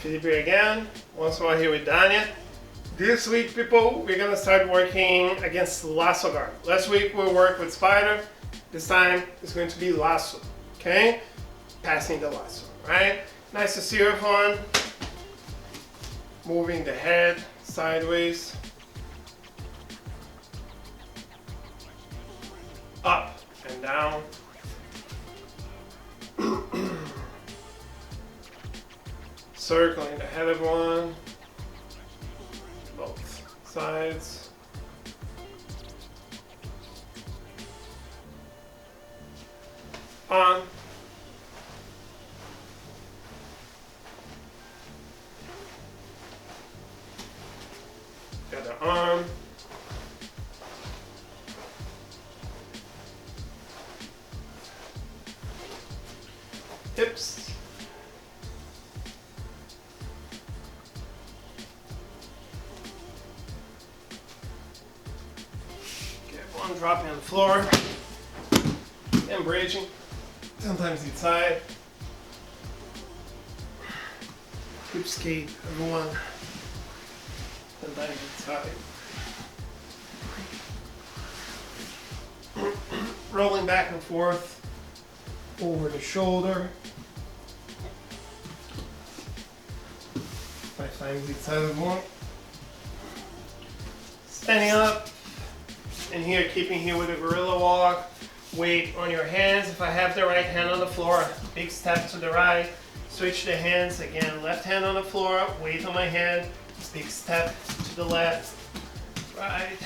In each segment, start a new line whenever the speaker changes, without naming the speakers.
Felipe again, once more here with Dania. This week, people, we're gonna start working against lasso guard. Last week we worked with spider. This time it's going to be lasso, okay? Passing the lasso, right? Nice to see everyone. Moving the head sideways. Up and down. Circling the head of one. Both sides. On. The other arm. Hips. Get one dropping on the floor and bridging. Sometimes each side. Hip skate, everyone. Sometimes each side. Rolling back and forth over the shoulder. 5 times each side of one. Standing up, and here, keeping here with a gorilla walk. Weight on your hands. If I have the right hand on the floor, big step to the right. Switch the hands again. Left hand on the floor, weight on my hand. Big step to the left, right,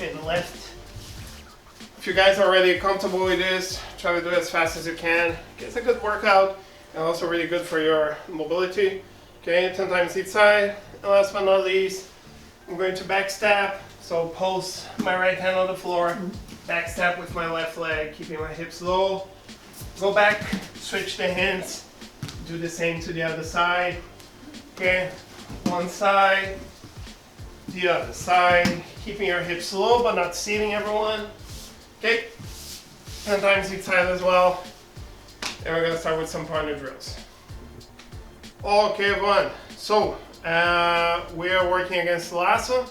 and left. If you guys are already comfortable with this, try to do it as fast as you can. It's a good workout and also really good for your mobility. Okay, 10 times each side. And last but not least, I'm going to back step. So post my right hand on the floor, back step with my left leg, keeping my hips low. Go back, switch the hands, do the same to the other side. Okay, one side, the other side, keeping your hips low but not seating everyone. Okay, 10 times each side as well. And we're gonna start with some partner drills. Okay, everyone, so we are working against lasso.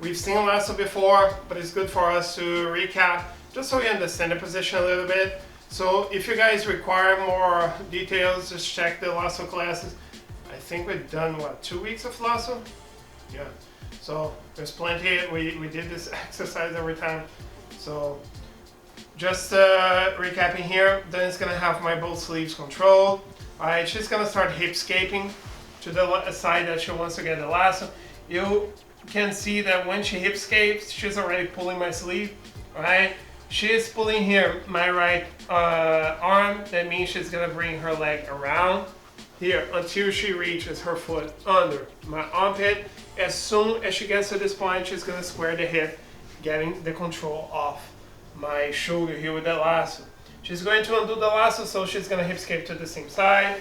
We've seen lasso before, but it's good for us to recap, just so we understand the position a little bit. So if you guys require more details, just check the lasso classes. I think we've done, what, 2 weeks of lasso? Yeah, so there's plenty. We did this exercise every time. So just recapping here, then it's gonna have my both sleeves controlled. All right, she's gonna start hipscaping to the side that she wants to get the lasso. You can see that when she hipscapes, she's already pulling my sleeve, all right? She is pulling here my right arm. That means she's gonna bring her leg around here until she reaches her foot under my armpit. As soon as she gets to this point, she's gonna square the hip, getting the control off my shoulder here with that lasso. She's going to undo the lasso, so she's gonna hipscape to the same side.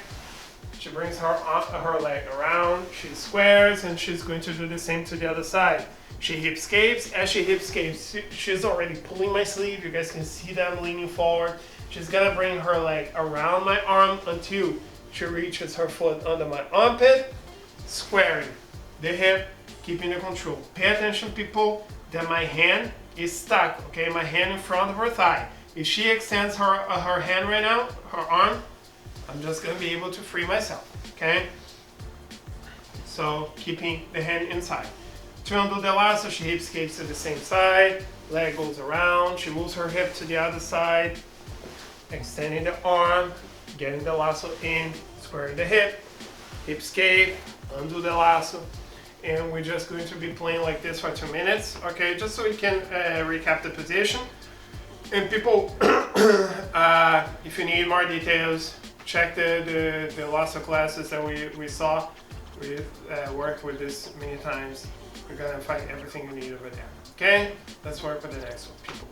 She brings her leg around, she squares, and she's going to do the same to the other side. She hipscapes. As she hipscapes, she's already pulling my sleeve. You guys can see that I'm leaning forward. She's gonna bring her leg around my arm until she reaches her foot under my armpit, squaring the hip, keeping the control. Pay attention, people, that my hand is stuck, okay? My hand in front of her thigh. If she extends her hand right now, her arm, I'm just gonna be able to free myself, okay? So keeping the hand inside. To undo the lasso, she hipscapes to the same side, leg goes around, she moves her hip to the other side, extending the arm, getting the lasso in, squaring the hip, hipscape, undo the lasso, and we're just going to be playing like this for 2 minutes, okay? Just so we can recap the position. And people, if you need more details, check the lasso classes that we saw. We worked with this many times. We're gonna find everything you need over there. Okay, let's work with the next one, people.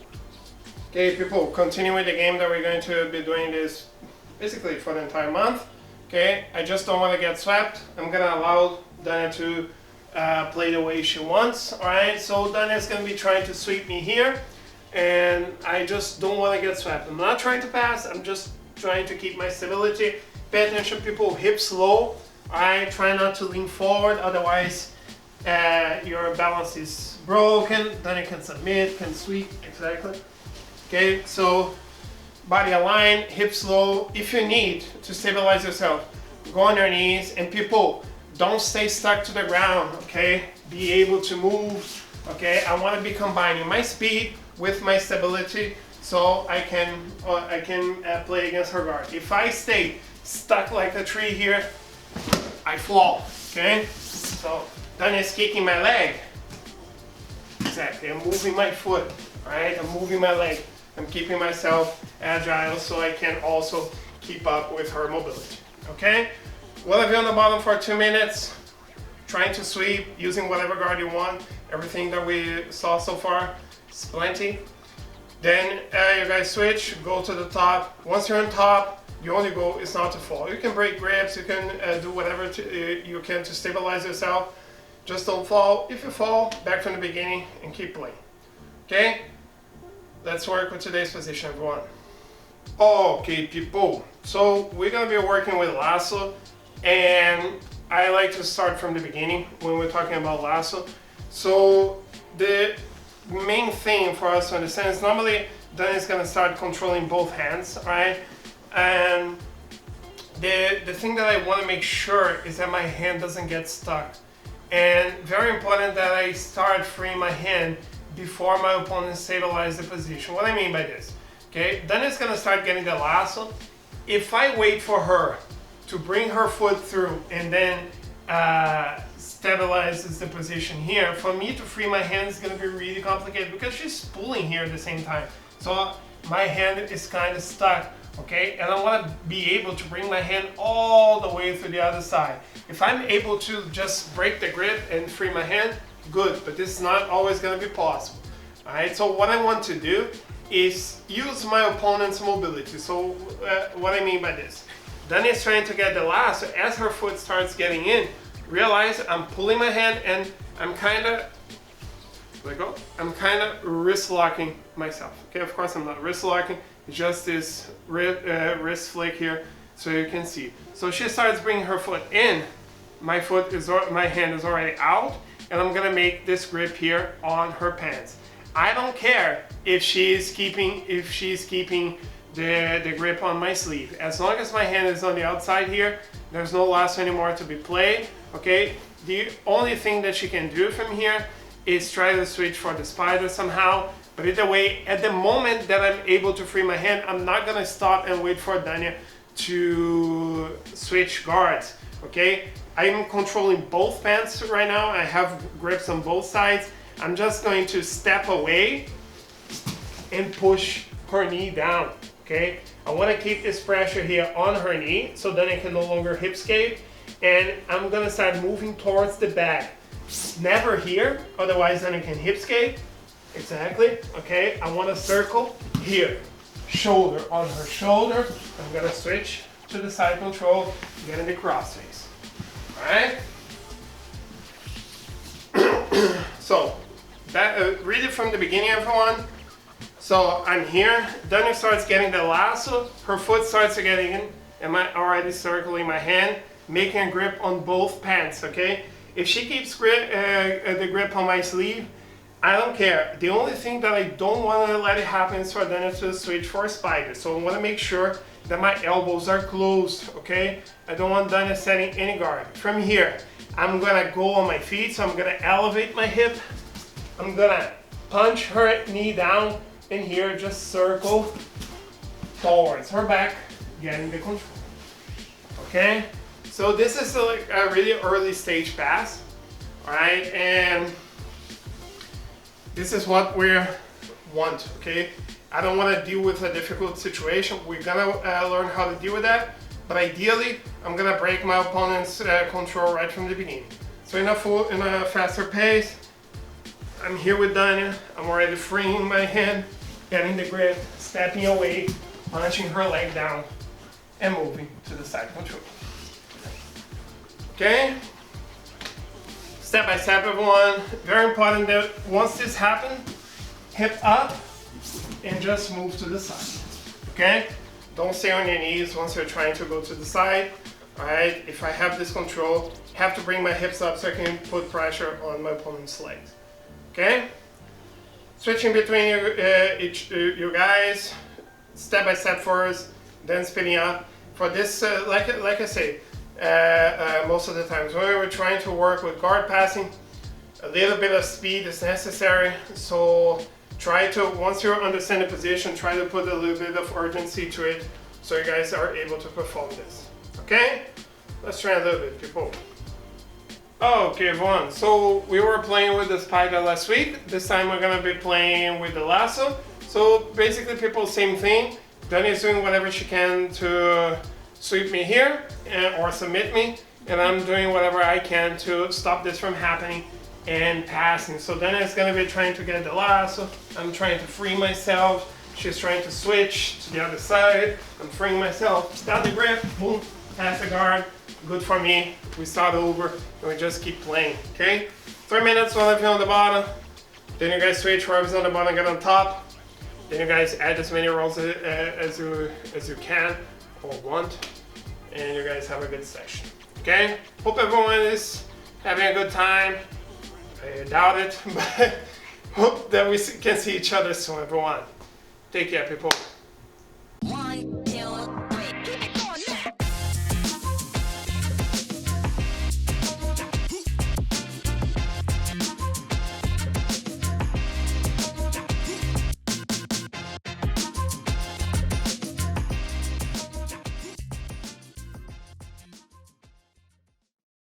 Okay, people, continue with the game that we're going to be doing this basically for the entire month. Okay, I just don't want to get swept. I'm gonna allow Dania to play the way she wants. All right, so Dania's gonna be trying to sweep me here, and I just don't want to get swept. I'm not trying to pass. I'm just trying to keep my stability Pay attention, people, hips low. Alright, try not to lean forward, otherwise your balance is broken. Then you can submit, can sweep, exactly. Okay, so body aligned, hips low. If you need to stabilize yourself, go on your knees, and people, don't stay stuck to the ground, okay? Be able to move, okay? I want to be combining my speed with my stability, so I can play against her guard. If I stay stuck like a tree here, I fall, okay? So then it's kicking my leg. Exactly, I'm moving my foot, right? I'm moving my leg. I'm keeping myself agile so I can also keep up with her mobility, okay? We'll have you on the bottom for 2 minutes, trying to sweep, using whatever guard you want. Everything that we saw so far is plenty. Then you guys switch, go to the top. Once you're on top, your only goal is not to fall. You can break grips, you can do whatever you can to stabilize yourself. Just don't fall. If you fall, back from the beginning and keep playing. Okay? Let's work with today's position, everyone. Okay, people. So we're gonna be working with Lasso, and I like to start from the beginning when we're talking about Lasso. So the main thing for us to understand is normally Dan is gonna start controlling both hands, right? And the thing that I want to make sure is that my hand doesn't get stuck. And very important that I start freeing my hand before my opponent stabilizes the position. What I mean by this, okay? Then it's gonna start getting the lasso. If I wait for her to bring her foot through and then stabilizes the position here, for me to free my hand is gonna be really complicated because she's pulling here at the same time. So my hand is kind of stuck, okay? And I wanna be able to bring my hand all the way to the other side. If I'm able to just break the grip and free my hand, good, but this is not always going to be possible. All right, so what I want to do is use my opponent's mobility. So what I mean by this, Dani is trying to get the lasso. As her foot starts getting in, realize I'm pulling my hand and I'm kind of, let go, I'm kind of wrist locking myself. Okay, of course I'm not wrist locking, it's just this wrist flick here so you can see. So she starts bringing her foot in, my hand is already out, and I'm gonna make this grip here on her pants. I don't care if she's keeping the grip on my sleeve. As long as my hand is on the outside here, there's no lasso anymore to be played, okay? The only thing that she can do from here is try to switch for the spider somehow, but either way, at the moment that I'm able to free my hand, I'm not gonna stop and wait for Dania to switch guards, okay? I'm controlling both pants right now. I have grips on both sides. I'm just going to step away and push her knee down, okay? I want to keep this pressure here on her knee so then I can no longer hip escape, and I'm gonna start moving towards the back. Never here, otherwise then I can hip escape. Exactly, okay? I want to circle here. Shoulder on her shoulder. I'm gonna switch to the side control, get in the cross face. Alright? So, read it from the beginning, everyone. So, I'm here, Dani starts getting the lasso, her foot starts getting in, and I'm already circling my hand, making a grip on both pants, okay? If she keeps the grip on my sleeve, I don't care. The only thing that I don't want to let it happen is for Dani to switch for a spider. So I want to make sure that my elbows are closed, okay? I don't want Dani setting any guard. From here, I'm gonna go on my feet, so I'm gonna elevate my hip. I'm gonna punch her knee down, and here just circle towards her back, getting the control, okay? So this is like a really early stage pass, all right? And this is what we want, okay? I don't want to deal with a difficult situation. We're gonna learn how to deal with that, but ideally, I'm gonna break my opponent's control right from the beginning. So in a faster pace, I'm here with Dania. I'm already freeing my hand, getting the grip, stepping away, punching her leg down, and moving to the side control. Okay? Step by step, everyone. Very important that once this happens, hip up and just move to the side. Okay? Don't stay on your knees once you're trying to go to the side. Alright, if I have this control, I have to bring my hips up so I can put pressure on my opponent's legs. Okay? Switching between you guys, step by step first, then spinning up. For this, like I say, most of the times when we're trying to work with guard passing, a little bit of speed is necessary. So try to, once you're understand the position, try to put a little bit of urgency to it so you guys are able to perform this. Okay? Let's try a little bit, people. Okay, everyone. So we were playing with the spider last week. This time we're gonna be playing with the lasso. So basically, people, same thing. Dani is doing whatever she can to sweep me here or submit me, and I'm doing whatever I can to stop this from happening and passing. So Dani is gonna be trying to get the lasso. I'm trying to free myself. She's trying to switch to the other side. I'm freeing myself. Down the grip, boom, pass the guard. Good for me. We start over and we just keep playing. Okay? 3 minutes while I'm on the bottom. Then you guys switch. Whoever's on the bottom, get on top. Then you guys add as many rolls as you can or want, and you guys have a good session. Okay? Hope everyone is having a good time. I doubt it, but hope that we can see each other soon, everyone. Take care, people.